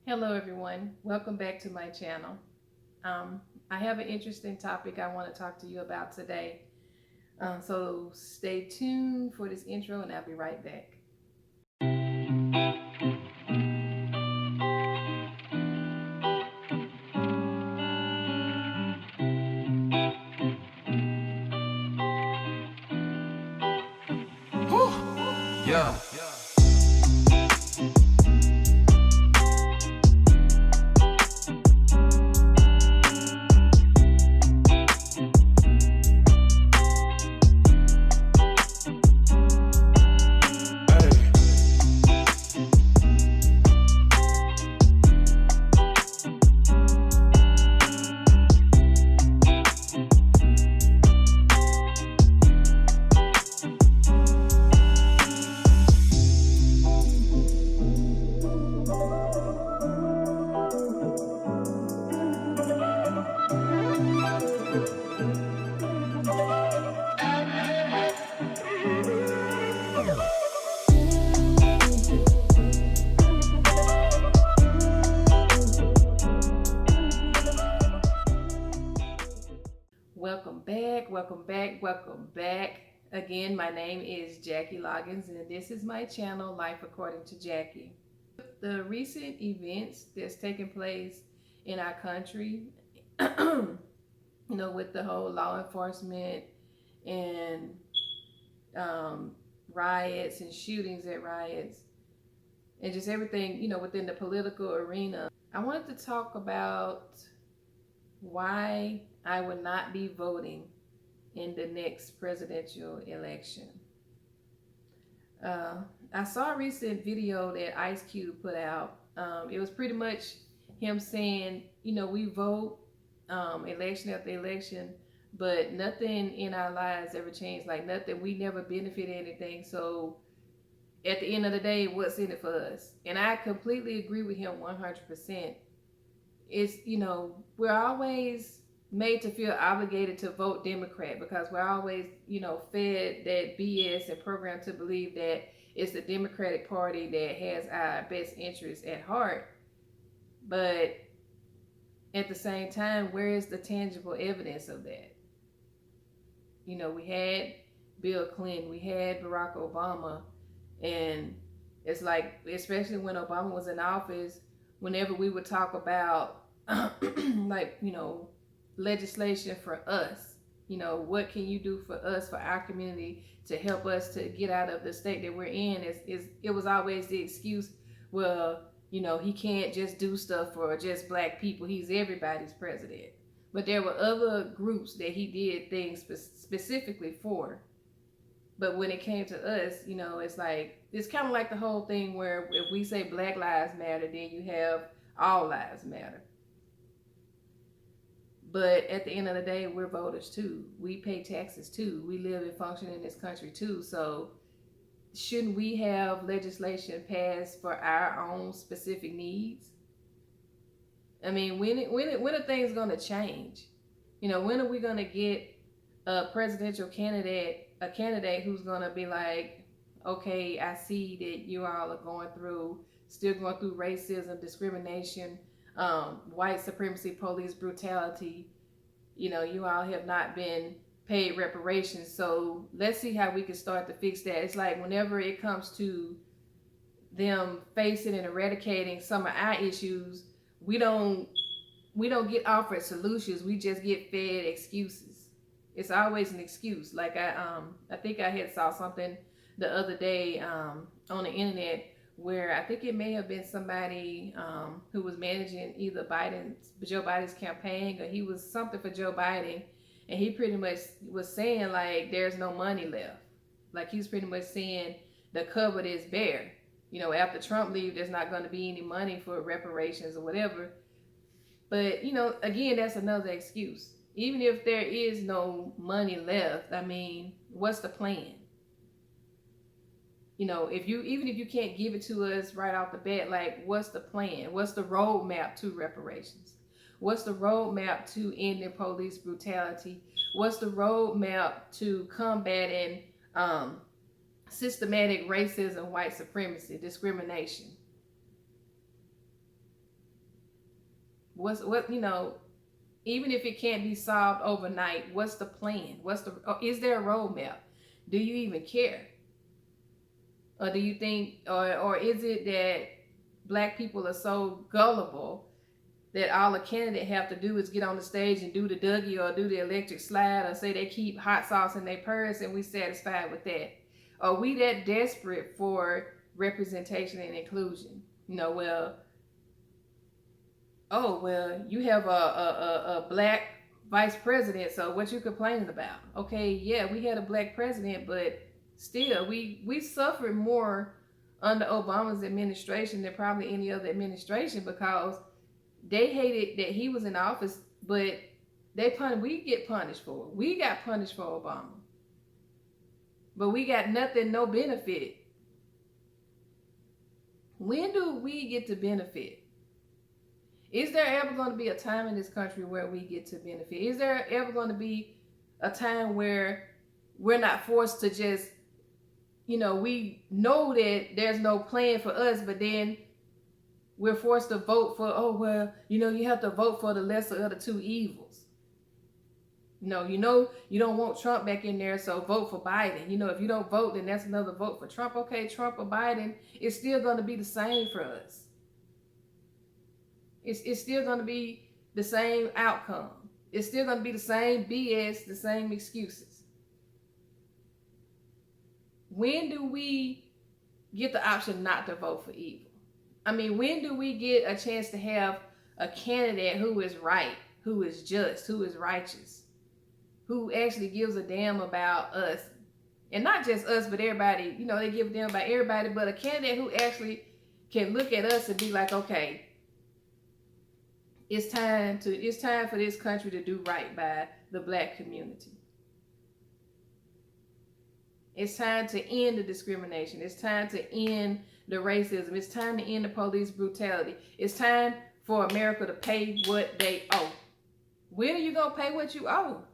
Hello everyone, welcome back to my channel. I have an interesting topic I want to talk to you about today. So stay tuned for this intro and I'll be right back. Yeah. Welcome back. Again, my name is Jackie Loggins and this is my channel, Life According to Jackie. The recent events that's taking place in our country, with the whole law enforcement and riots and shootings at riots and just everything, within the political arena. I wanted to talk about why I would not be voting in the next presidential election. I saw a recent video that Ice Cube put out. It was pretty much him saying, we vote election after election, but nothing in our lives ever changed. Like nothing, we never benefit anything. So at the end of the day, what's in it for us? And I completely agree with him 100%. It's, we're always made to feel obligated to vote Democrat because we're always, fed that BS and programmed to believe that it's the Democratic Party that has our best interests at heart. But at the same time, where is the tangible evidence of that? We had Bill Clinton, we had Barack Obama, and it's like, especially when Obama was in office, whenever we would talk about legislation for us, what can you do for us, for our community, to help us to get out of the state that we're in, it was always the excuse, well, he can't just do stuff for just black people, he's everybody's president. But there were other groups that he did things specifically for. But when it came to us, it's kind of like the whole thing where if we say Black Lives Matter, then you have all lives matter. But at the end of the day, we're voters too. We pay taxes too. We live and function in this country too. So shouldn't we have legislation passed for our own specific needs? I mean, when are things going to change? When are we going to get a presidential candidate, who's going to be like, okay, I see that you all are still going through racism, discrimination, white supremacy, police brutality. You all have not been paid reparations. So let's see how we can start to fix that. It's like whenever it comes to them facing and eradicating some of our issues, we don't get offered solutions. We just get fed excuses. It's always an excuse. Like I think I had saw something the other day on the internet where I think it may have been somebody who was managing either Joe Biden's campaign, or he was something for Joe Biden, and he pretty much was saying like there's no money left. Like he's pretty much saying the cupboard is bare. After Trump leaves, there's not going to be any money for reparations or whatever. But again, that's another excuse. Even if there is no money left, I mean, what's the plan? Even if you can't give it to us right off the bat, like what's the plan? What's the roadmap to reparations? What's the roadmap to ending police brutality? What's the roadmap to combating systematic racism, white supremacy, discrimination? What even if it can't be solved overnight, what's the plan? Is there a roadmap? Do you even care? Or do you think, or is it that black people are so gullible that all a candidate have to do is get on the stage and do the Dougie or do the electric slide or say they keep hot sauce in their purse and we satisfied with that? Are we that desperate for representation and inclusion? You have a black vice president, so what you complaining about? Okay, yeah, we had a black president, but still, we suffered more under Obama's administration than probably any other administration because they hated that he was in office, but we get punished for it. We got punished for Obama, but we got nothing, no benefit. When do we get to benefit? Is there ever going to be a time in this country where we get to benefit? Is there ever going to be a time where we're not forced to just, we know that there's no plan for us, but then we're forced to vote for, you have to vote for the lesser of the two evils. You don't want Trump back in there, so vote for Biden. If you don't vote, then that's another vote for Trump. Okay, Trump or Biden, it's still going to be the same for us. It's still going to be the same outcome. It's still going to be the same BS, the same excuses. When do we get the option not to vote for evil? When do we get a chance to have a candidate who is right, who is just, who is righteous, who actually gives a damn about us? And not just us, but everybody. They give a damn about everybody, but a candidate who actually can look at us and be like, okay, it's time for this country to do right by the black community. It's time to end the discrimination. It's time to end the racism. It's time to end the police brutality. It's time for America to pay what they owe. When are you going to pay what you owe?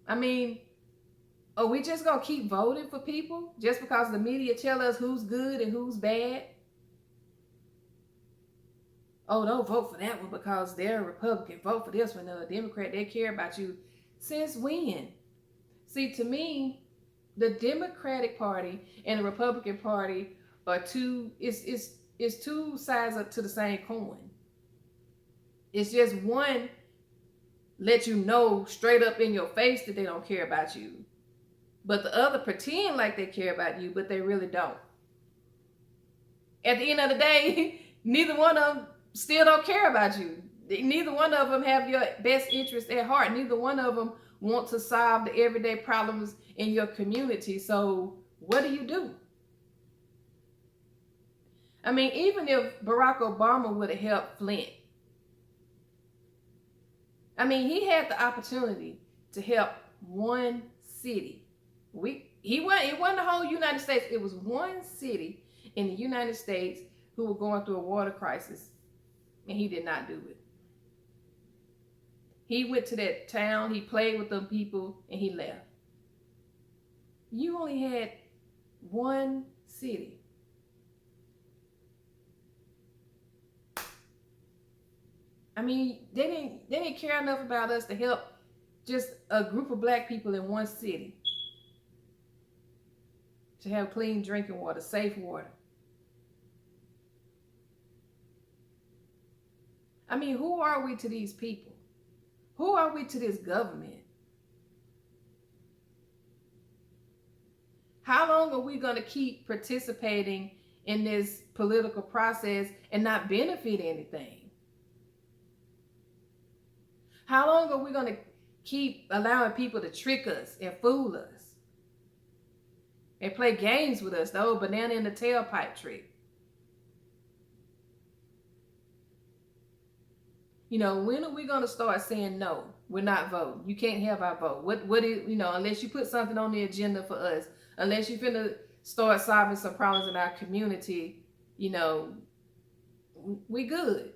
Are we just going to keep voting for people just because the media tell us who's good and who's bad? Oh, don't vote for that one because they're a Republican. Vote for this one. They're a Democrat. They care about you. Since when? See, to me, the Democratic Party and the Republican Party are two sides to the same coin. It's just one let you know straight up in your face that they don't care about you. But the other pretend like they care about you, but they really don't. At the end of the day, neither one of them still don't care about you. Neither one of them have your best interest at heart. Neither one of them want to solve the everyday problems in your community. So what do you do? Even if Barack Obama would have helped Flint, he had the opportunity to help one city. It wasn't the whole United States. It was one city in the United States who were going through a water crisis, and he did not do it. He went to that town, he played with them people, and he left. You only had one city. They didn't care enough about us to help just a group of black people in one city to have clean drinking water, safe water. Who are we to these people? Who are we to this government? How long are we going to keep participating in this political process and not benefit anything? How long are we going to keep allowing people to trick us and fool us and play games with us, the old banana in the tailpipe trick? When are we going to start saying, no, we're not voting? You can't have our vote. Unless you put something on the agenda for us, unless you're finna start solving some problems in our community, we good.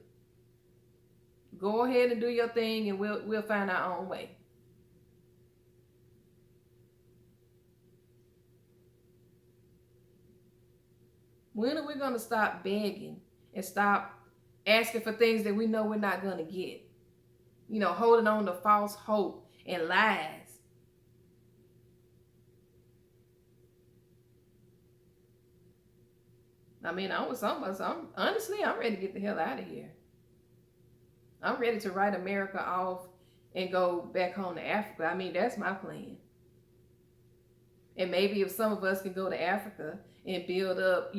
Go ahead and do your thing and we'll find our own way. When are we going to stop begging and stop asking for things that we know we're not going to get, holding on to false hope and lies. I mean, I'm with some of us. I'm ready to get the hell out of here. I'm ready to write America off and go back home to Africa. I mean, that's my plan. And maybe if some of us can go to Africa and build up,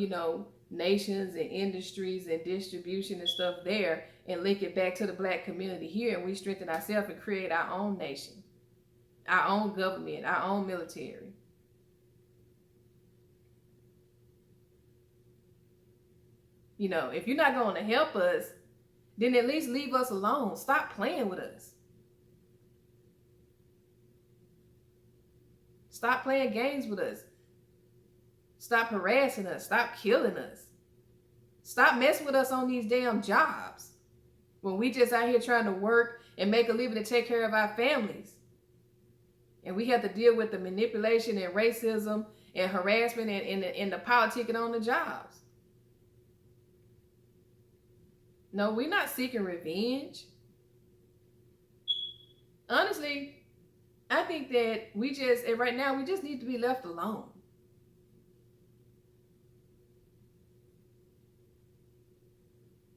nations and industries and distribution and stuff there and link it back to the black community here, and we strengthen ourselves and create our own nation, our own government, our own military. If you're not going to help us, then at least leave us alone. Stop playing with us. Stop playing games with us. Stop harassing us. Stop killing us. Stop messing with us on these damn jobs when we just out here trying to work and make a living to take care of our families. And we have to deal with the manipulation and racism and harassment and the politicking on the jobs. No, we're not seeking revenge. Honestly, I think that right now, we just need to be left alone.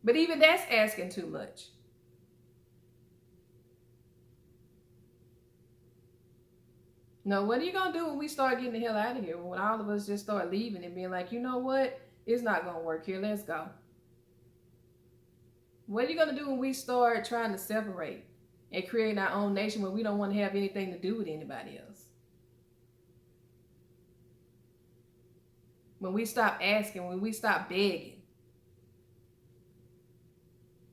But even that's asking too much. No, what are you going to do when we start getting the hell out of here? When all of us just start leaving and being like, you know what? It's not going to work here. Let's go. What are you going to do when we start trying to separate and create our own nation where we don't want to have anything to do with anybody else? When we stop asking, when we stop begging,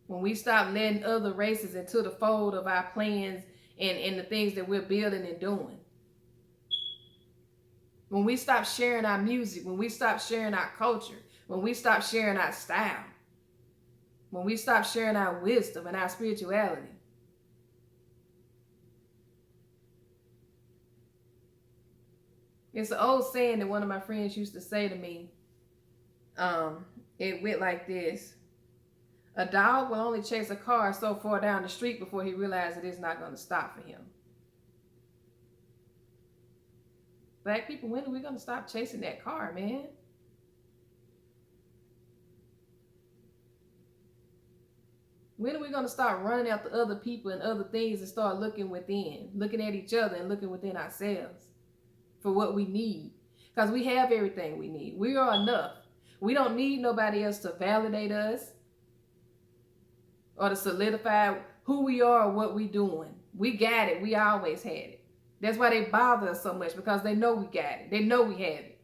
when we stop letting other races into the fold of our plans and the things that we're building and doing. When we stop sharing our music, when we stop sharing our culture, when we stop sharing our style, when we stop sharing our wisdom and our spirituality. It's an old saying that one of my friends used to say to me. It went like this. A dog will only chase a car so far down the street before he realizes it's not going to stop for him. Black people, when are we going to stop chasing that car, man? When are we going to start running after other people and other things and start looking within, looking at each other and looking within ourselves for what we need? Because we have everything we need. We are enough. We don't need nobody else to validate us or to solidify who we are or what we're doing. We got it. We always had it. That's why they bother us so much, because they know we got it. They know we have it.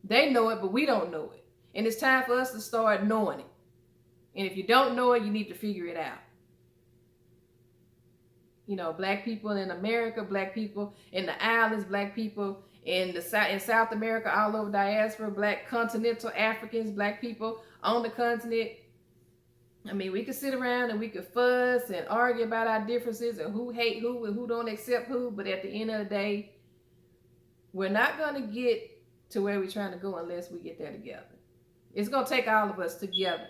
They know it, but we don't know it. And it's time for us to start knowing it. And if you don't know it, you need to figure it out. Black people in America, black people in the islands, black people in South America, all over diaspora, black continental Africans, black people on the continent. I mean, we could sit around and we could fuss and argue about our differences and who hate who and who don't accept who. But at the end of the day, we're not going to get to where we're trying to go unless we get there together. It's going to take all of us together.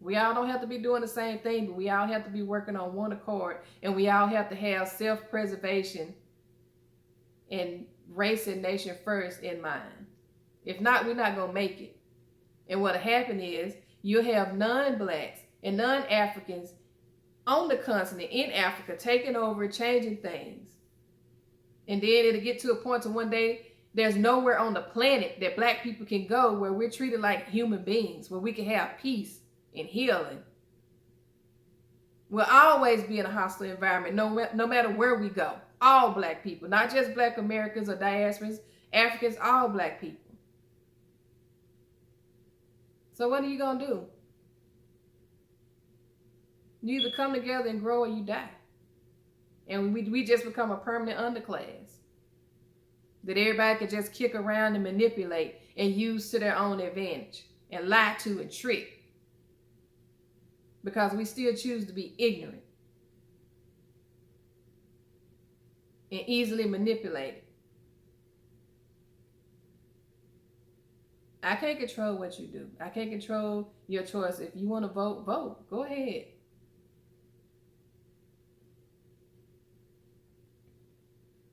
We all don't have to be doing the same thing, but we all have to be working on one accord, and we all have to have self-preservation and race and nation first in mind. If not, we're not going to make it. And what'll happen is you'll have non-blacks and non-Africans on the continent in Africa taking over, changing things. And then it'll get to a point to one day there's nowhere on the planet that black people can go where we're treated like human beings, where we can have peace and healing. We'll always be in a hostile environment, no matter where we go. All black people, not just black Americans or diasporans, Africans, all black people. So what are you going to do? You either come together and grow or you die. And we just become a permanent underclass that everybody can just kick around and manipulate and use to their own advantage and lie to and trick. Because we still choose to be ignorant and easily manipulated. I can't control what you do. I can't control your choice. If you want to vote, vote. Go ahead.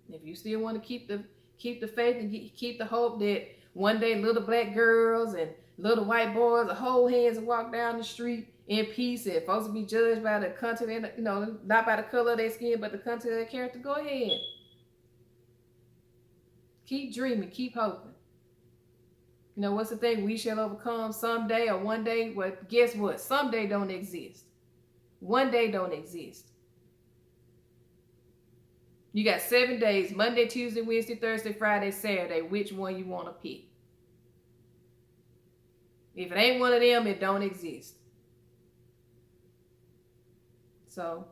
If you still want to keep the faith and keep the hope that one day little black girls and little white boys will hold hands and walk down the street in peace and folks will be judged by the content, not by the color of their skin, but the content of their character, go ahead. Keep dreaming, keep hoping. What's the thing? We shall overcome someday or one day. Well, guess what? Someday don't exist. One day don't exist. You got 7 days, Monday, Tuesday, Wednesday, Thursday, Friday, Saturday. Which one you want to pick? If it ain't one of them, it don't exist. So,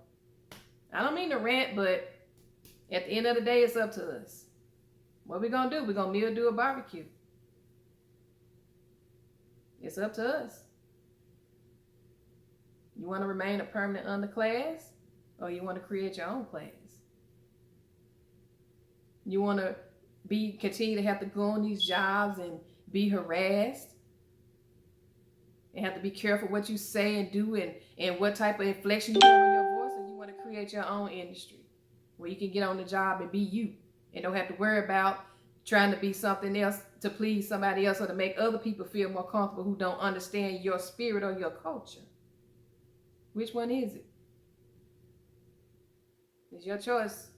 I don't mean to rant, but at the end of the day, it's up to us. What we going to do? We're going to do a barbecue. It's up to us. You want to remain a permanent underclass, or you want to create your own class? You want to continue to have to go on these jobs and be harassed and have to be careful what you say and do and what type of inflection you have on your voice, or you want to create your own industry where you can get on the job and be you and don't have to worry about trying to be something else to please somebody else or to make other people feel more comfortable who don't understand your spirit or your culture? Which one is it? It's your choice.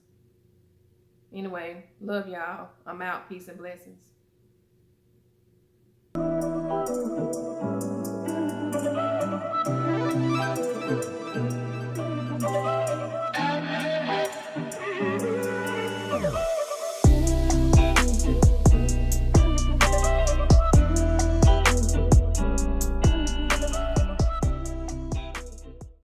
Anyway, love y'all. I'm out. Peace and blessings.